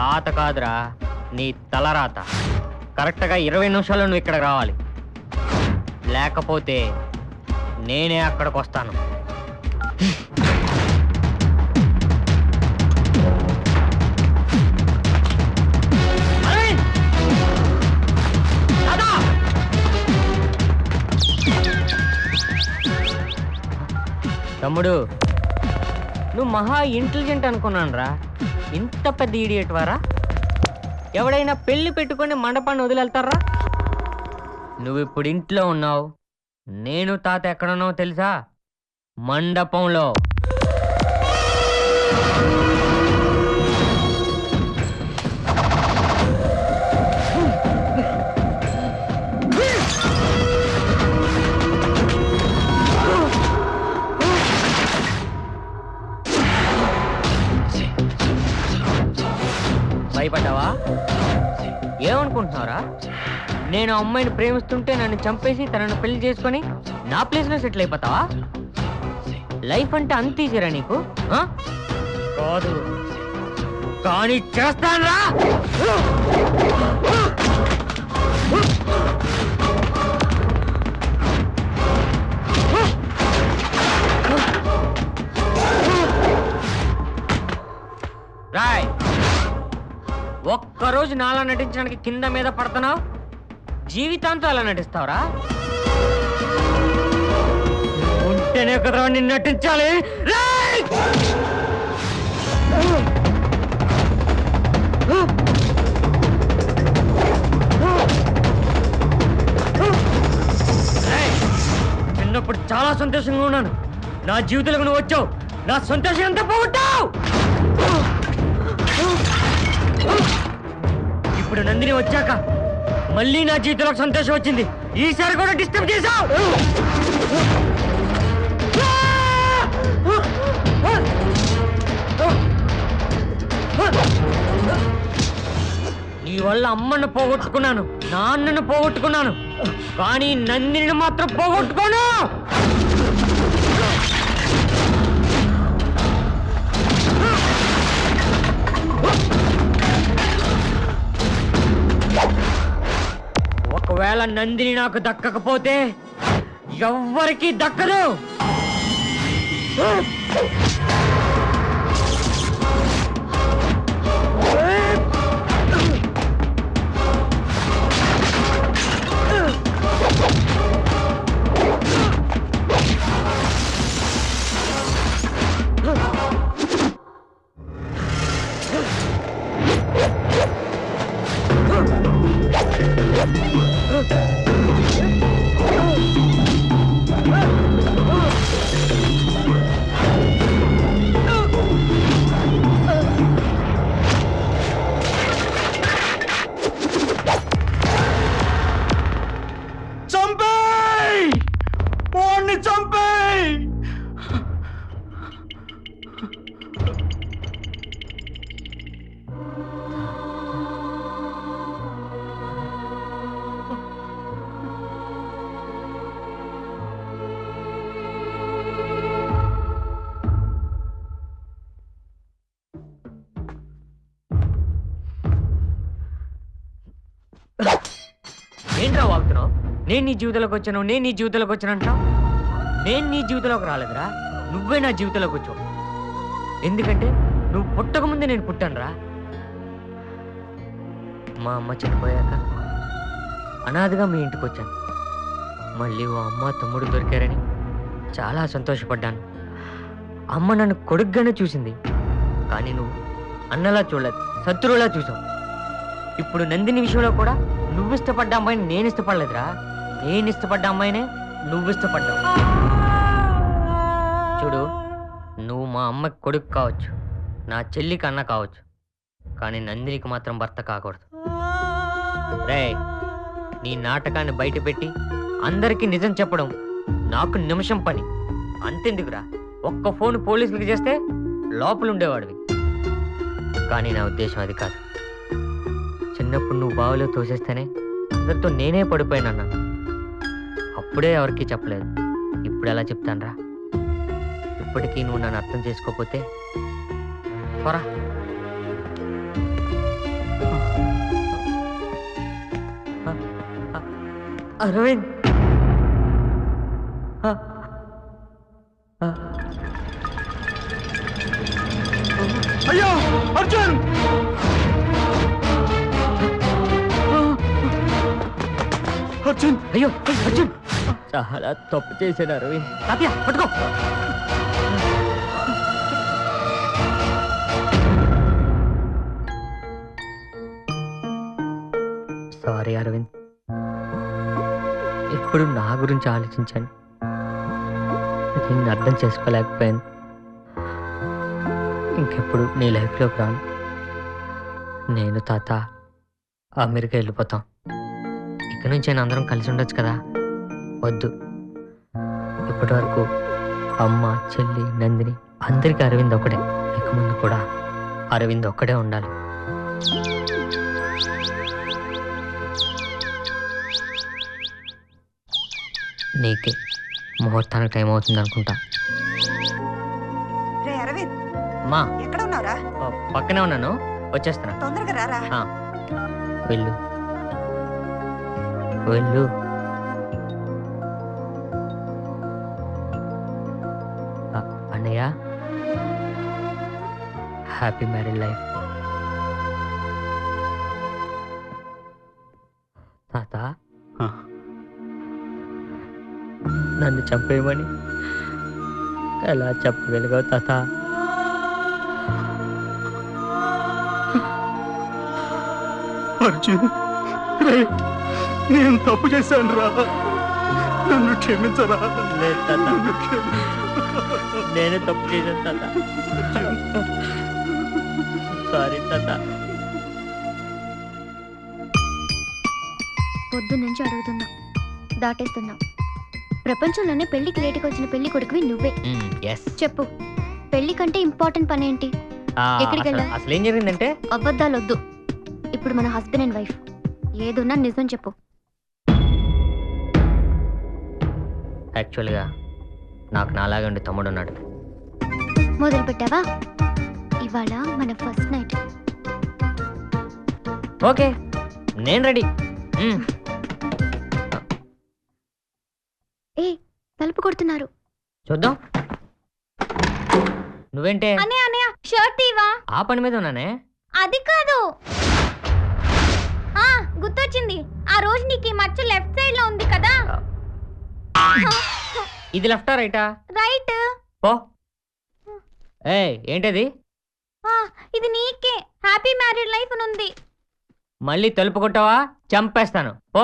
రాత కాదురా, నీ తలరాత. కరెక్ట్గా 20 నిమిషాల్లో నువ్వు ఇక్కడికి రావాలి, లేకపోతే నేనే అక్కడికి వస్తాను. తమ్ముడు, నువ్వు మహా ఇంటెలిజెంట్ అనుకున్నాను రా. ఇంత పెద్ద ఈడియట్ వారా? ఎవడైనా పెళ్లి పెట్టుకొని మండపాన్ని వదిలేళ్తారా? నువ్వు ఇప్పుడు ఇంట్లో ఉన్నావు, నేను తాత ఎక్కడున్నావు తెలుసా? మండపంలో. భయపడ్డావా? ఏమనుకుంటున్నారా? నేను అమ్మాయిని ప్రేమిస్తుంటే నన్ను చంపేసి తనను పెళ్లి చేసుకొని నా ప్లేస్లో సెటిల్ అయిపోతావా? లైఫ్ అంటే అంత ఈజీరా నీకు? కాదు, కానీ చేస్తానురా. రాయ్, ఒక్కరోజు నాలా నటించడానికి కింద మీద పడుతున్నావు, జీవితాంతం అలా నటిస్తావురా? ఉంటేనే కదరా నిన్ను నటించాలి. చిన్నప్పుడు చాలా సంతోషంగా ఉన్నాను, నా జీవితంలో నువ్వు వచ్చావు, నా సంతోషం అంతా పోగొట్టావు. ఇప్పుడు నందిని వచ్చాక మళ్ళీ నా జీవితంలో సంతోషం వచ్చింది. ఈసారి కూడా డిస్టర్బ్ చేశావు. నీ వల్ల అమ్మను పోగొట్టుకున్నాను, నాన్నను పోగొట్టుకున్నాను, కానీ నందిని మాత్రం పోగొట్టుకోను. ఒకవేళ నందిని నాకు దక్కకపోతే ఎవ్వరికీ దక్కదు. ఏంట్రా వాగుతున్నావు? నేను నీ జీవితంలోకి వచ్చాను, నేను నీ జీవితంలోకి వచ్చాను అంటావు. నేను నీ జీవితంలోకి రాలేదురా, నువ్వే నా జీవితంలోకి వచ్చావు. ఎందుకంటే నువ్వు పుట్టకముందే నేను పుట్టానురా. మా అమ్మ చనిపోయాక అనాథగా మీ ఇంటికి వచ్చాను. మళ్ళీ ఓ అమ్మ తమ్ముడు దొరికారని చాలా సంతోషపడ్డాను. అమ్మ నన్ను కొడుగ్గానే చూసింది, కానీ నువ్వు అన్నలా చూడలేదు, శత్రువులా చూసావు. ఇప్పుడు నందిని విషయంలో కూడా నువ్వు ఇష్టపడ్డ అమ్మాయిని నేను ఇష్టపడలేదురా, నేను ఇష్టపడ్డ అమ్మాయినే నువ్వు ఇష్టపడ్డావు. చూడు, నువ్వు మా అమ్మకి కొడుకు కావచ్చు, నా చెల్లికి అన్న కావచ్చు, కానీ నందినికి మాత్రం భర్త కాకూడదు. రే, నీ నాటకాన్ని బయట పెట్టి అందరికీ నిజం చెప్పడం నాకు నిమిషం పని. అంతెందుకురా, ఒక్క ఫోన్ పోలీసులకు చేస్తే లోపల ఉండేవాడివి. కానీ నా ఉద్దేశం అది కాదు. చిన్నప్పుడు నువ్వు బావిలో తోసేస్తేనే అందరితో నేనే పడిపోయానన్నా, అప్పుడే ఎవరికి చెప్పలేదు. ఇప్పుడు ఎలా చెప్తానురా? ఇప్పటికీ నువ్వు నన్ను అర్థం చేసుకోకపోతే పోరా. అరవింద్ అయ్యో అర్జున్! అర్జున్! అయ్యో అర్జున్ చాలా తప్పు చేశాను అరవింద్. తాతయ్య పట్టుకో. సారీ అరవింద్, ఎప్పుడు నా గురించి ఆలోచించాను, నిన్ను అర్థం చేసుకోలేకపోయాను. ఇంకెప్పుడు నీ లైఫ్లోకి రాను. నేను తాత అమెరికా వెళ్ళిపోతాం. ఇక్కడి నుంచి నేను అందరం కలిసి ఉండొచ్చు కదా. వద్దు, ఇప్పటి వరకు అమ్మ చెల్లి నందిని అందరికీ అరవింద్ ఒక్కడే. ఇక ముందు కూడా అరవింద్ ఒక్కడే ఉండాలి. నీకే ముహూర్తానికి టైం అవుతుంది అనుకుంటా. రే అరవింద్, మా ఎక్కడ ఉన్నావురా? పక్కనే ఉన్నాను, వచ్చేస్తున్నా. తొందరగా రారా. వెళ్ళు వెళ్ళు. అన్నయ్య, హ్యాపీ మ్యారీడ్ లైఫ్. తాత, నన్ను చంపేయమని ఎలా చెప్పగలిగావు తాత? అర్జున్, నేను తప్పు చేశాను రా, నన్ను క్షమించరా. లేదు తాత, నేనే తప్పు చేశాను తాత. సారీ తాత. పొద్దు నుంచి అడుగుతున్నా, దాటేస్తున్నా. ప్రపంచంలోనే పెళ్లికి లేటుగా వచ్చిన పెళ్లి కొడుకువి నువ్వే. చెప్పు, పెళ్లి కంటే ఇంపార్టెంట్ పని ఏంటి? ఎక్కడికి వెళ్ళా? అసలు ఏం జరిగిందంటే, అబద్ధాలొద్దు. ఇప్పుడు మన హస్బెండ్ అండ్ వైఫ్. ఏదున్నా నిజం చెప్పు. యాక్చువల్గా నాకు నాలాగే ఉండే తమ్ముడు ఉన్నాడు. మొదలు పెట్టావా? ఇవాళ మన ఫస్ట్ నైట్. ఓకే, నేను రెడీ. ఏ, తలుపు కొడుతున్నారు. చూద్దాం. నువ్వేంటే అన్నయ్య షర్ట్ ఇవా? ఆ పని మీద ఉన్నానే. అది కాదు, గుర్తొచ్చింది. ఆ రోజు నీకు ఈ మచ్చ లెఫ్ట్ సైడ్ లో ఉంది కదా. ఇది లెఫ్టా రైటా? రైట్. ఓ ఏంటది? ఇది నీకే. హ్యాపీ మ్యారీడ్ లైఫ్ ఉంది. మళ్ళీ తలుపు కొట్టావా చంపేస్తాను. ఓ